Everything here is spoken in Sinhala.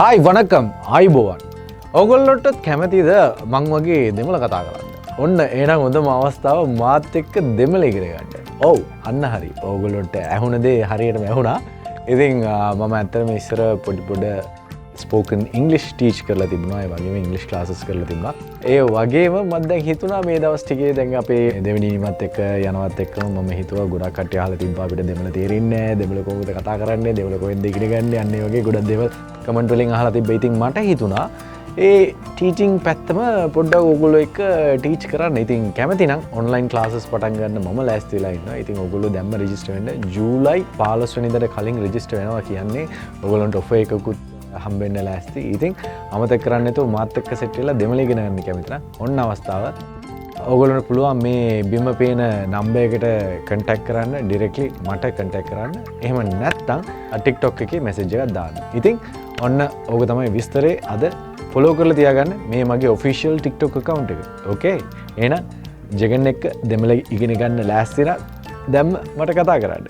හායි වනකම් ආයිබෝවන් ඔගොල්ලොටත් කැමතිද මං වගේ දෙමළ කතා කරන්න ඔන්න එනම් හොඳම අවස්ථාව මාත් එක්ක දෙමළ ඉගෙන ගන්න ඔව් අන්න හරි ඕගොල්ලොට ඇහුණදේ හරියටම ඇහුණා ඉතින් මම ඇත්තටම ඉස්සර පොඩි ස්පෝකන් ඉංග්ලිෂ් ටීච් කරලා තිබුණා ඒ වගේම ඉංග්ලිෂ් ක්ලාසස් කරලා තිබුණා ඒ වගේම මම දැන් හිතුණා මේ දවස් ටිකේ දැන් අපේ දෙවෙනි නිමත් එක්ක යනවත් එක්කම මම හිතුවා ගොඩක් කට්ටිය අහලා තිබ්බා අපිට දෙමළ තේරෙන්නේ නැහැ දෙමළ කොහොමද කතා කරන්නේ දෙමළ කොහෙන්ද ඉගෙන ගන්නේ අන්න ඒ වගේ ගොඩක් දේවල් කමෙන්ට් වලින් අහලා තිබ්බා ඉතින් මට හිතුණා ඒ ටීචිං පැත්තම පොඩ්ඩක් ඔයගොල්ලෝ එක්ක ටීච් කරන්න. ඉතින් කැමති නම් ඔන්ලයින් ක්ලාසස් පටන් ගන්න මම ලෑස්ති වෙලා ඉන්නවා. ඉතින් ඔයගොල්ලෝ දැම්ම රෙජිස්ටර් වෙන්න ජූලයි 15 වෙනිදාට කලින් රෙජිස්ටර් වෙනවා කියන්නේ ඔයගොල්ලන්ට ඔෆර් එකකුත් හම්බෙන්න ලෑස්ති. ඉතින් අමතක කරන්න නැතුව මාත් එක්ක සෙට් වෙලා දෙමළ ඉගෙන ගන්න කැමති නම් ඔන්න අවස්ථාව. ඔයගොල්ලන්ට පුළුවන් මේ බිම පේන නම්බර් එකට කන්ටැක්ට් කරන්න ඩිරෙක්ට්ලි මට කන්ටැක්ට් කරන්න. එහෙම නැත්නම් TikTok එකේ මැසේජ් එකක් දාන්න. ඉතින් ඔන්න ඕක තමයි විස්තරේ අද ෆොලෝ කරලා තියාගන්න මේ මගේ ඔෆිෂියල් TikTok account එක. ඕකේ. එහෙනම් ජගන් එක්ක දෙමළ ඉගෙන ගන්න ලෑස්ති නම් දැම්ම මට කතා කරන්න.